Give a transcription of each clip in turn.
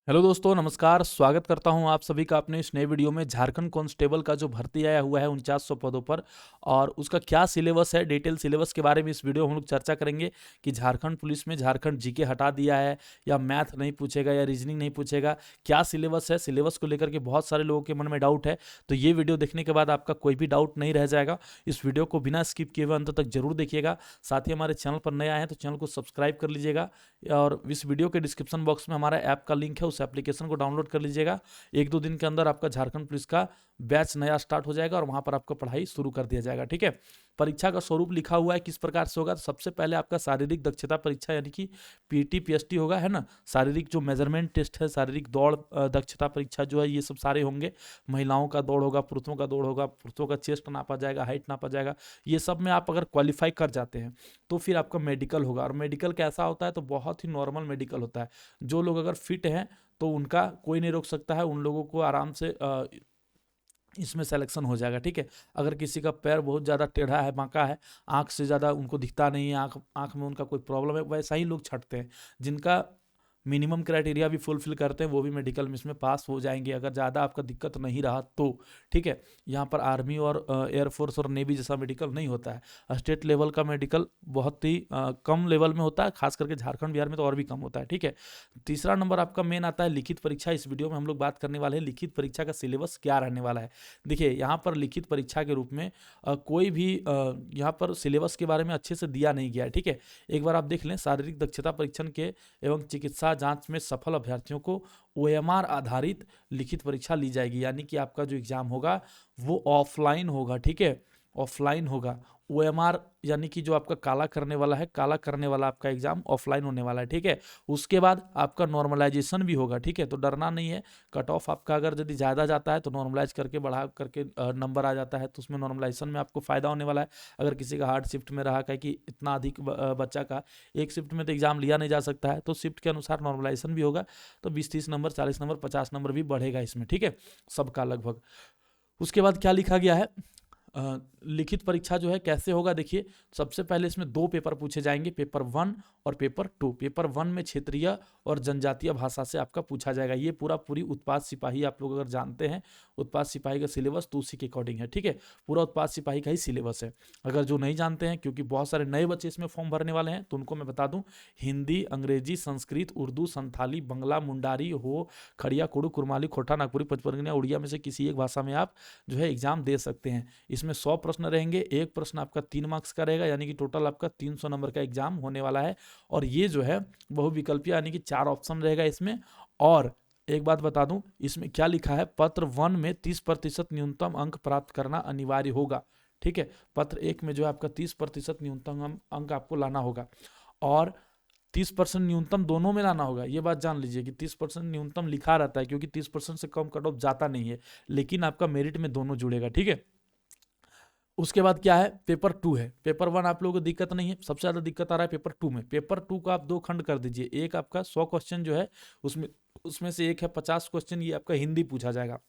Hello दोस्तों, नमस्कार। स्वागत करता हूं आप सभी का अपने इस नए वीडियो में। झारखंड कांस्टेबल का जो भर्ती आया हुआ है 4900 पदों पर, और उसका क्या सिलेबस है, डिटेल सिलेबस के बारे में इस वीडियो में हम लोग चर्चा करेंगे कि झारखंड पुलिस में झारखंड जीके हटा दिया है या मैथ नहीं पूछेगा या रीजनिंग नहीं पूछेगा, क्या सिलेबस है। सिलेबस को लेकर के बहुत सारे लोगों के मन में डाउट है, तो ये वीडियो देखने के बाद आपका कोई भी डाउट नहीं रह जाएगा। इस वीडियो को बिना स्किप किए हुए अंत तक जरूर देखिएगा। साथ ही हमारे चैनल पर नए आए हैं तो चैनल को सब्सक्राइब कर लीजिएगा, और इस वीडियो के डिस्क्रिप्शन बॉक्स में हमारा ऐप का लिंक है, उस एप्लीकेशन को डाउनलोड कर लीजिएगा। 1-2 दिन के अंदर आपका झारखंड पुलिस का बैच नया स्टार्ट हो जाएगा और वहां पर आपको पढ़ाई शुरू कर दिया जाएगा। ठीक है। परीक्षा का स्वरूप लिखा हुआ है किस प्रकार से होगा, तो सबसे पहले आपका शारीरिक दक्षता परीक्षा यानी कि पीटी पीएसटी होगा, है ना। शारीरिक जो मेजरमेंट टेस्ट है, शारीरिक दौड़ दक्षता परीक्षा जो है, ये सब सारे होंगे। महिलाओं का दौड़ होगा, पुरुषों का दौड़ होगा, पुरुषों का चेस्ट नापा जाएगा, हाइट नापा जाएगा। ये सब में आप अगर क्वालिफाई कर जाते हैं तो फिर आपका मेडिकल होगा। और मेडिकल कैसा होता है, तो बहुत ही नॉर्मल मेडिकल होता है। जो लोग अगर फिट हैं तो उनका कोई नहीं रोक सकता है, उन लोगों को आराम से इसमें सिलेक्शन हो जाएगा। ठीक है। अगर किसी का पैर बहुत ज़्यादा टेढ़ा है, बांका है, आँख से ज़्यादा उनको दिखता नहीं है, आँख आँख में उनका कोई प्रॉब्लम है, वैसा ही लोग छटते हैं। जिनका मिनिमम क्राइटेरिया भी फुलफिल करते हैं वो भी मेडिकल में इसमें पास हो जाएंगे, अगर ज़्यादा आपका दिक्कत नहीं रहा तो। ठीक है। यहाँ पर आर्मी और एयरफोर्स और नेवी जैसा मेडिकल नहीं होता है। स्टेट लेवल का मेडिकल बहुत ही कम लेवल में होता है, खास करके झारखंड बिहार में तो और भी कम होता है। ठीक है। तीसरा नंबर आपका मेन आता है लिखित परीक्षा। इस वीडियो में हम लोग बात करने वाले हैं लिखित परीक्षा का सिलेबस क्या रहने वाला है। देखिए, यहाँ पर लिखित परीक्षा के रूप में कोई भी यहाँ पर सिलेबस के बारे में अच्छे से दिया नहीं गया है। ठीक है। एक बार आप देख लें, शारीरिक दक्षता परीक्षण के एवं चिकित्सा जांच में सफल अभ्यर्थियों को ओएमआर आधारित लिखित परीक्षा ली जाएगी, यानी कि आपका जो एग्जाम होगा वो ऑफलाइन होगा। ठीक है। ऑफलाइन होगा। ओएमआर यानी कि जो आपका काला करने वाला है, काला करने वाला आपका एग्जाम ऑफलाइन होने वाला है। ठीक है। उसके बाद आपका नॉर्मलाइजेशन भी होगा। ठीक है। तो डरना नहीं है। कट ऑफ आपका अगर यदि ज़्यादा जाता है तो नॉर्मलाइज करके बढ़ा करके नंबर आ जाता है, तो उसमें नॉर्मलाइजेशन में आपको फ़ायदा होने वाला है। अगर किसी का हार्ड शिफ्ट में रहा है कि इतना अधिक बच्चा का एक शिफ्ट में तो एग्जाम लिया नहीं जा सकता है, तो शिफ्ट के अनुसार नॉर्मलाइजेशन भी होगा। तो 20-30 नंबर, 40 नंबर, 50 नंबर भी बढ़ेगा इसमें। ठीक है। सबका लगभग। उसके बाद क्या लिखा गया है, लिखित परीक्षा जो है कैसे होगा, देखिए। सबसे पहले इसमें 2 पेपर पूछे जाएंगे, पेपर 1 और पेपर 2। पेपर 1 में क्षेत्रीय और जनजातीय भाषा से आपका पूछा जाएगा। ये पूरी उत्पाद सिपाही आप लोग अगर जानते हैं, उत्पाद सिपाही का सिलेबस तो उसी के अकॉर्डिंग है। ठीक है। पूरा उत्पाद सिपाही का ही सिलेबस है। अगर जो नहीं जानते हैं, क्योंकि बहुत सारे नए बच्चे इसमें फॉर्म भरने वाले हैं, तो उनको मैं बता दूं, हिंदी, अंग्रेजी, संस्कृत, उर्दू, संथाली, बंगला, मुंडारी, हो, खड़िया, कुड़ू, कुरमाली, खोटा, नागपुरी, पचपरगनिया, उड़िया में से किसी एक भाषा में आप जो है एग्जाम दे सकते हैं। इसमें 100 प्रश्न रहेंगे, एक प्रश्न आपका 3 मार्क्स का रहेगा, यानी कि टोटल आपका 300 नंबर का एग्जाम होने वाला है। और ये जो है बहुविकल्पीय, यानी कि 4 ऑप्शन रहेगा इसमें। और एक बात बता दूं, इसमें क्या लिखा है, पत्र 1 में 30% न्यूनतम अंक प्राप्त करना अनिवार्य होगा। ठीक है। पत्र 1 में जो है आपका 30% न्यूनतम अंक आपको लाना होगा, और 30% न्यूनतम दोनों में लाना होगा। ये बात जान लीजिए कि 30% न्यूनतम लिखा रहता है, क्योंकि 30% से कम कट ऑफ जाता नहीं है, लेकिन आपका मेरिट में दोनों जुड़ेगा। ठीक है। उसके बाद क्या है, पेपर 2 है। पेपर 1 आप लोगों को दिक्कत नहीं है, सबसे ज़्यादा दिक्कत आ रहा है पेपर 2 में। पेपर 2 को आप 2 खंड कर दीजिए। एक आपका 100 क्वेश्चन जो है, उसमें उसमें से एक है 50 क्वेश्चन, ये आपका हिंदी पूछा जाएगा।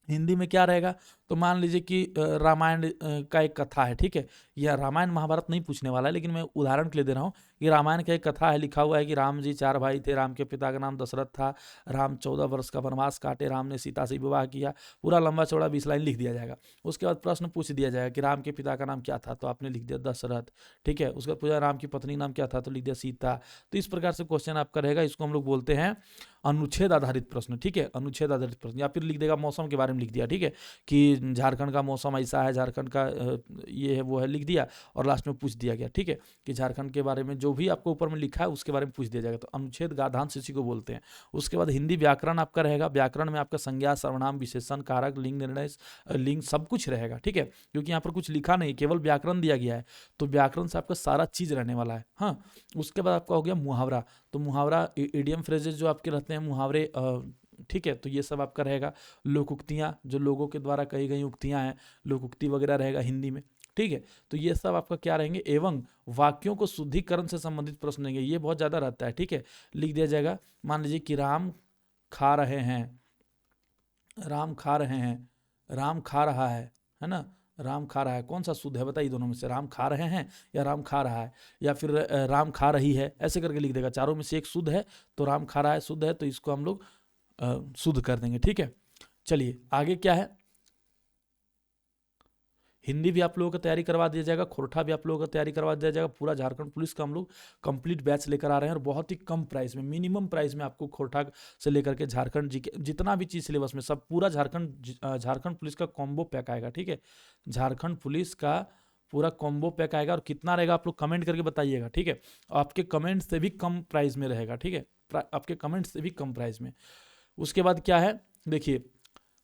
हिंदी में क्या रहेगा, तो मान लीजिए कि रामायण का एक कथा है। ठीक है। यह रामायण महाभारत नहीं पूछने वाला है, लेकिन मैं उदाहरण के लिए दे रहा हूँ कि रामायण का एक कथा है, लिखा हुआ है कि राम जी 4 भाई थे, राम के पिता का नाम दशरथ था, राम 14 वर्ष का वनवास काटे, राम ने सीता से विवाह किया। पूरा लंबा चौड़ा 20 लाइन लिख दिया जाएगा। उसके बाद प्रश्न पूछ दिया जाएगा कि राम के पिता का नाम क्या था, तो आपने लिख दिया दशरथ। ठीक है। उसके बाद पूछा राम की पत्नी नाम क्या था, तो लिख दिया सीता। तो इस प्रकार से क्वेश्चन आपका रहेगा। इसको हम लोग बोलते हैं अनुच्छेद आधारित प्रश्न। ठीक है। अनुच्छेद आधारित प्रश्न। या फिर लिख देगा मौसम के बारे में लिख दिया। ठीक है। कि झारखंड का मौसम ऐसा है, झारखंड का ये है वो है, लिख दिया, और लास्ट में पूछ दिया गया। ठीक है। कि झारखंड के बारे में जो भी आपको ऊपर में लिखा है उसके बारे में पूछ दिया जाएगा, तो अनुच्छेद गाधांश इसी को बोलते हैं। उसके बाद हिंदी व्याकरण आपका रहेगा। व्याकरण में आपका संज्ञा, सर्वनाम, विशेषण, कारक, लिंग निर्णय, लिंग, सब कुछ रहेगा। ठीक है। क्योंकि यहाँ पर कुछ लिखा नहीं, केवल व्याकरण दिया गया है, तो व्याकरण से आपका सारा चीज रहने वाला है। हाँ। उसके बाद आपका हो गया मुहावरा। तो मुहावरा, इडियम फ्रेजेस जो आपके रहते हैं, मुहावरे, ठीक है, तो ये सब आपका रहेगा। लोकोक्तियाँ, जो लोगों के द्वारा कही गई उक्तियाँ हैं, लोकोक्ति वगैरह रहेगा हिंदी में। ठीक है। तो ये सब आपका क्या रहेंगे, एवं वाक्यों को शुद्धिकरण से संबंधित प्रश्न रहेंगे। ये बहुत ज़्यादा रहता है। ठीक है। लिख दिया जाएगा, मान लीजिए कि राम खा रहे हैं, राम खा रहे हैं, राम खा रहा है ना। राम खा रहा है, कौन सा शुद्ध है बताइए दोनों में से, राम खा रहे हैं या राम खा रहा है, या फिर राम खा रही है, ऐसे करके लिख देगा। चारों में से एक शुद्ध है तो राम खा रहा है शुद्ध है, तो इसको हम लोग शुद्ध कर देंगे। ठीक है, चलिए आगे क्या है। हिंदी भी आप लोगों को तैयारी करवा दिया जाएगा, खोरठा भी आप लोगों को तैयारी करवा दिया जाएगा। पूरा झारखंड पुलिस का हम लोग कंप्लीट बैच लेकर आ रहे हैं और बहुत ही कम प्राइस में, मिनिमम प्राइस में आपको खोरठा से लेकर के झारखंड जी के जितना भी चीज़ सिलेबस में सब पूरा झारखंड पुलिस का कॉम्बो पैक आएगा। ठीक है, झारखंड पुलिस का पूरा कॉम्बो पैक आएगा और कितना रहेगा आप लोग कमेंट करके बताइएगा। ठीक है, आपके कमेंट से भी कम प्राइस में रहेगा। ठीक है, आपके कमेंट से भी कम प्राइस में। उसके बाद क्या है देखिए,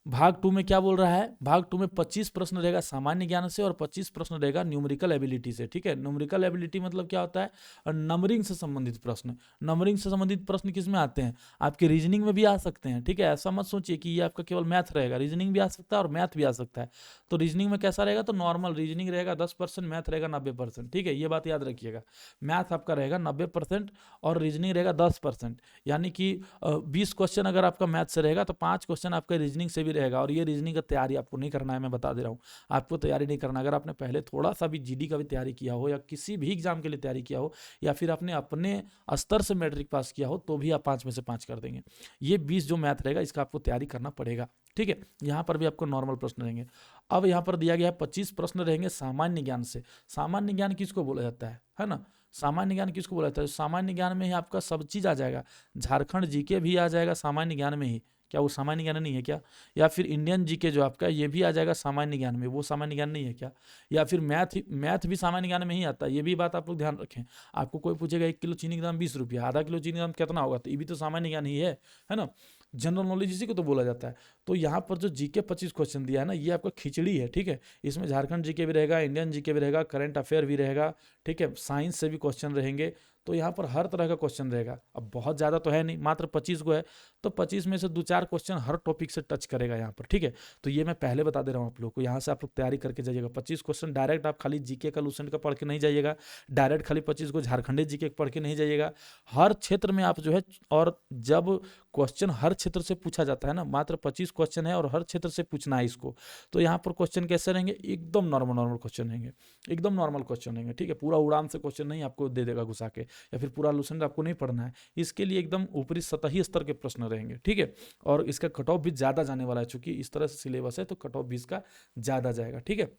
भाग 2 में क्या बोल रहा है। भाग 2 में 25 प्रश्न रहेगा सामान्य ज्ञान से और 25 प्रश्न रहेगा न्यूमेरिकल एबिलिटी से। ठीक है, न्यूमेरिकल एबिलिटी मतलब क्या होता है, नंबरिंग से संबंधित प्रश्न। नंबरिंग से संबंधित प्रश्न किस में आते हैं, आपके रीजनिंग में भी आ सकते हैं। ठीक है, ऐसा मत सोचिए कि ये आपका केवल मैथ रहेगा, रीजनिंग भी आ सकता है और मैथ भी आ सकता है। तो रीजनिंग में कैसा रहेगा, तो नॉर्मल रीजनिंग रहेगा 10%, मैथ रहेगा 90%। ठीक है, ये बात याद रखिएगा, मैथ आपका रहेगा 90% और रीजनिंग रहेगा 10%। यानी कि 20 क्वेश्चन अगर आपका मैथ से रहेगा तो 5 क्वेश्चन आपका रीजनिंग से भी रहेगा। और ये रीजनिंग का तैयारी आपको नहीं करना है, मैं बता दे रहा हूँ, आपको तैयारी नहीं करना। अगर आपने पहले थोड़ा सा भी जीडी का भी तैयारी किया हो या किसी भी एग्जाम के लिए तैयारी किया हो या फिर आपने अपने स्तर से मैट्रिक पास किया हो तो भी आप 5 में से 5 कर देंगे। ये 20 जो मैथ रहेगा इसका आपको तैयारी करना पड़ेगा। ठीक है, यहाँ पर भी आपको नॉर्मल प्रश्न रहेंगे। अब यहाँ पर दिया गया है 25 प्रश्न रहेंगे सामान्य ज्ञान से। सामान्य ज्ञान किसको बोला जाता है ना, सामान्य ज्ञान किसको बोला जाता है, सामान्य ज्ञान में ही आपका सब चीज़ आ जाएगा। झारखंड जीके भी आ जाएगा सामान्य ज्ञान में ही, क्या वो सामान्य ज्ञान नहीं है क्या, या फिर इंडियन जीके जो आपका ये भी आ जाएगा सामान्य ज्ञान में, वो सामान्य ज्ञान नहीं है क्या, या फिर मैथ भी सामान्य ज्ञान में ही आता है। ये भी बात आप लोग ध्यान रखें। आपको कोई पूछेगा 1 किलो चीनी का दाम 20 रुपया, आधा किलो चीनी का दाम कितना होगा, तो ये भी तो सामान्य ज्ञान ही है ना, जनरल नॉलेज इसी को तो बोला जाता है। तो यहाँ पर जो जीके 25 क्वेश्चन दिया है ना, ये आपका खिचड़ी है। ठीक है, इसमें झारखंड जीके भी रहेगा, इंडियन जीके भी रहेगा, करंट अफेयर भी रहेगा। ठीक है, साइंस से भी क्वेश्चन रहेंगे। तो यहाँ पर हर तरह का क्वेश्चन रहेगा। अब बहुत ज़्यादा तो है नहीं, मात्र 25 को है, तो 25 में से 2-4 क्वेश्चन हर टॉपिक से टच करेगा यहाँ पर। ठीक है, तो ये मैं पहले बता दे रहा हूँ आप लोग को, यहाँ से आप लोग तैयारी करके जाइएगा। 25 क्वेश्चन डायरेक्ट आप खाली जीके का लूसेंट का पढ़ के नहीं जाइएगा, डायरेक्ट खाली 25 को झारखंडी जीके पढ़ के नहीं जाइएगा। हर क्षेत्र में आप जो है, और जब क्वेश्चन हर क्षेत्र से पूछा जाता है ना, मात्र 25 क्वेश्चन है और हर क्षेत्र से पूछना है इसको, तो यहाँ पर क्वेश्चन कैसे रहेंगे, एकदम नॉर्मल क्वेश्चन रहेंगे, एकदम नॉर्मल क्वेश्चन रहेंगे। ठीक है, पूरा उड़ान से क्वेश्चन नहीं आपको दे देगा घुसा के, या फिर पूरा लूसेंट आपको नहीं पढ़ना है। इसके लिए एकदम ऊपरी सतही स्तर के प्रश्न रहेंगे। ठीक है, और इसका कट ऑफ भी ज़्यादा जाने वाला है, चूंकि इस तरह से सिलेबस है तो कट ऑफ भी इसका ज़्यादा जाएगा। ठीक है,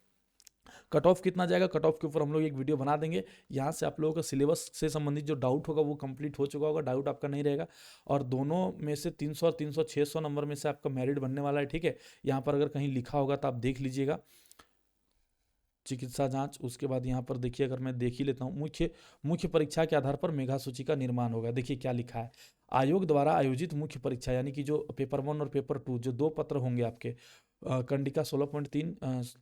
कट ऑफ कितना जाएगा, कट ऑफ के ऊपर हम लोग एक वीडियो बना देंगे। यहाँ से आप लोगों का सिलेबस से संबंधित जो डाउट होगा वो कंप्लीट हो चुका होगा, डाउट आपका नहीं रहेगा। और दोनों में से 300 और 300 600 नंबर में से आपका मेरिट बनने वाला है। ठीक है, यहाँ पर अगर कहीं लिखा होगा तो आप देख लीजिएगा, चिकित्सा जांच। उसके बाद यहाँ पर देखिए, अगर मैं देख ही लेता हूँ, मुख्य परीक्षा के आधार पर मेधा सूची का निर्माण होगा। देखिए क्या लिखा है, आयोग द्वारा आयोजित मुख्य परीक्षा, यानी कि जो पेपर 1 और पेपर 2 जो 2 पत्र होंगे आपके, कंडिका 16.3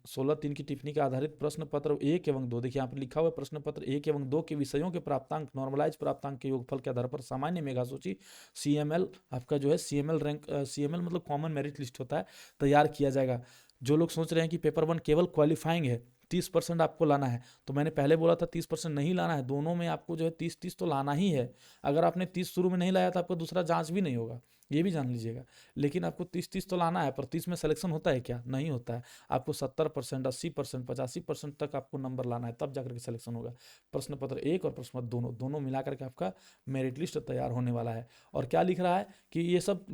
16.3 की टिप्पणी के आधारित प्रश्न पत्र 1 एवं 2, देखिए यहाँ पर लिखा हुआ है प्रश्न पत्र 1 एवं 2 के विषयों के प्राप्तांक नॉर्मलाइज प्राप्तांक के योगफल के आधार पर सामान्य मेधा सूची CML, आपका जो है CML रैंक, CML मतलब कॉमन मेरिट लिस्ट होता है, तैयार किया जाएगा। जो लोग सोच रहे हैं कि पेपर 1 केवल क्वालिफाइंग है, 30% आपको लाना है, तो मैंने पहले बोला था 30% नहीं लाना है, दोनों में आपको जो है 30-30 तो लाना ही है। अगर आपने 30 शुरू में नहीं लाया तो आपका दूसरा जांच भी नहीं होगा, ये भी जान लीजिएगा। लेकिन आपको 30-30 तो लाना है, पर 30 में सिलेक्शन होता है क्या, नहीं होता है। आपको 70%, 80%, 85% तक आपको नंबर लाना है, तब जाकर के सिलेक्शन होगा। प्रश्न पत्र 1 और प्रश्न पत्र दोनों मिलाकर के आपका मेरिट लिस्ट तैयार होने वाला है। और क्या लिख रहा है कि ये सब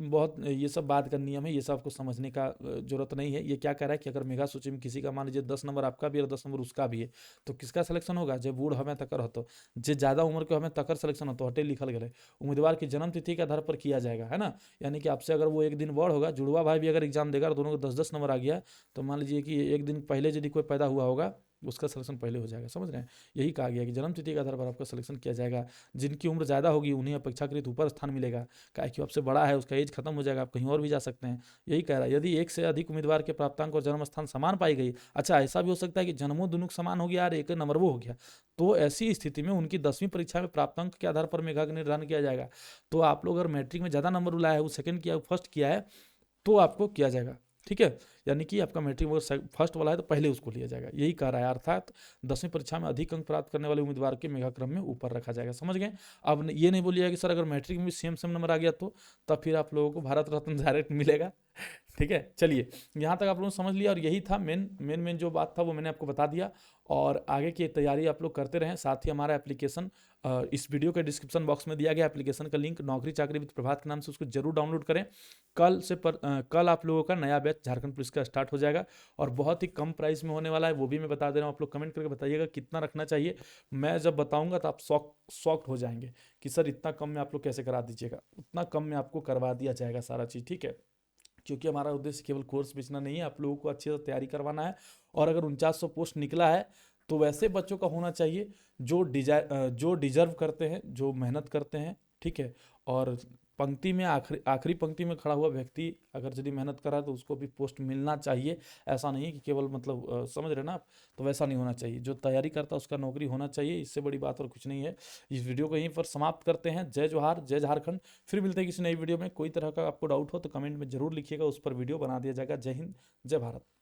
बात का नियम है, ये सब आपको समझने का जरूरत नहीं है। ये क्या कह रहा है कि अगर मेगा सूची में किसी का मान लीजिए 10 नंबर आपका भी और 10 नंबर उसका भी है, तो किसका सिलेक्शन होगा, जो बूढ़ हमें तकर हो, तो जो ज़्यादा उम्र के हमें तकर सिलेक्शन हो, तो हटे लिखल गए उम्मीदवार की जन्म तिथि के आधार पर किया जाएगा, है ना। यानी कि आपसे अगर वो एक दिन बड़ होगा, जुड़वा भाई भी अगर एग्जाम देगा और दोनों को 10-10 नंबर आ गया, तो मान लीजिए कि एक दिन पहले यदि कोई पैदा हुआ होगा, उसका सिलेक्शन पहले हो जाएगा। समझ रहे हैं, यही कहा गया कि जन्म तिथि के आधार पर आपका सिलेक्शन किया जाएगा। जिनकी उम्र ज़्यादा होगी उन्हें अपेक्षाकृत ऊपर स्थान मिलेगा, क्या कि आपसे बड़ा है, उसका एज खत्म हो जाएगा, आप कहीं और भी जा सकते हैं, यही कह रहा है। यदि एक से अधिक उम्मीदवार के प्राप्तांक और जन्म स्थान समान पाई गई, अच्छा ऐसा भी हो सकता है कि जन्मों दोनों समान हो गया और एक नंबर वो हो गया, तो ऐसी स्थिति में उनकी 10वीं परीक्षा में प्राप्तांक के आधार पर मेगा का निर्धारण किया जाएगा। तो आप लोग अगर मैट्रिक में ज़्यादा नंबर लाया है, वो सेकंड किया, फर्स्ट किया है, तो आपको किया जाएगा। ठीक है, यानी कि आपका मैट्रिक में फर्स्ट वाला है तो पहले उसको लिया जाएगा, यही कह रहा है। अर्थात 10वीं परीक्षा में अधिक अंक प्राप्त करने वाले उम्मीदवार के मेगा क्रम में ऊपर रखा जाएगा। समझ गए। अब ये नहीं बोलिएगा कि सर अगर मैट्रिक में भी सेम नंबर आ गया तो तब फिर आप लोगों को भारत रत्न डायरेक्ट मिलेगा, ठीक है, चलिए यहाँ तक आप लोगों ने समझ लिया, और यही था मेन जो बात था वो मैंने आपको बता दिया। और आगे की तैयारी आप लोग करते रहें। साथ ही हमारा एप्लीकेशन इस वीडियो के डिस्क्रिप्शन बॉक्स में दिया गया एप्लीकेशन का लिंक, नौकरी चाकरी विद प्रभात के नाम से, उसको जरूर डाउनलोड करें। कल आप लोगों का नया बैच झारखंड पुलिस का स्टार्ट हो जाएगा, और बहुत ही कम प्राइस में होने वाला है, वो भी मैं बता दे रहा हूँ। आप लोग कमेंट करके बताइएगा कितना रखना चाहिए। मैं जब बताऊंगा तो आप शॉक्ड हो जाएंगे कि सर इतना कम में आप लोग कैसे करा दीजिएगा। उतना कम में आपको करवा दिया जाएगा सारा चीज़, ठीक है। क्योंकि हमारा उद्देश्य केवल कोर्स बेचना नहीं है, आप लोगों को अच्छे से तैयारी करवाना है। और अगर 4900 पोस्ट निकला है तो वैसे बच्चों का होना चाहिए जो डिजर्व करते हैं, जो मेहनत करते हैं, ठीक है। और पंक्ति में आखिरी आखिरी पंक्ति में खड़ा हुआ व्यक्ति अगर यदि मेहनत करा तो उसको भी पोस्ट मिलना चाहिए। ऐसा नहीं कि केवल मतलब समझ रहे ना आप, तो वैसा नहीं होना चाहिए। जो तैयारी करता है उसका नौकरी होना चाहिए, इससे बड़ी बात और कुछ नहीं है। इस वीडियो को यहीं पर समाप्त करते हैं। जय जोहार, जय झारखंड। फिर मिलते हैं किसी नई वीडियो में। कोई तरह का आपको डाउट हो तो कमेंट में जरूर लिखिएगा, उस पर वीडियो बना दिया जाएगा। जय हिंद, जय भारत।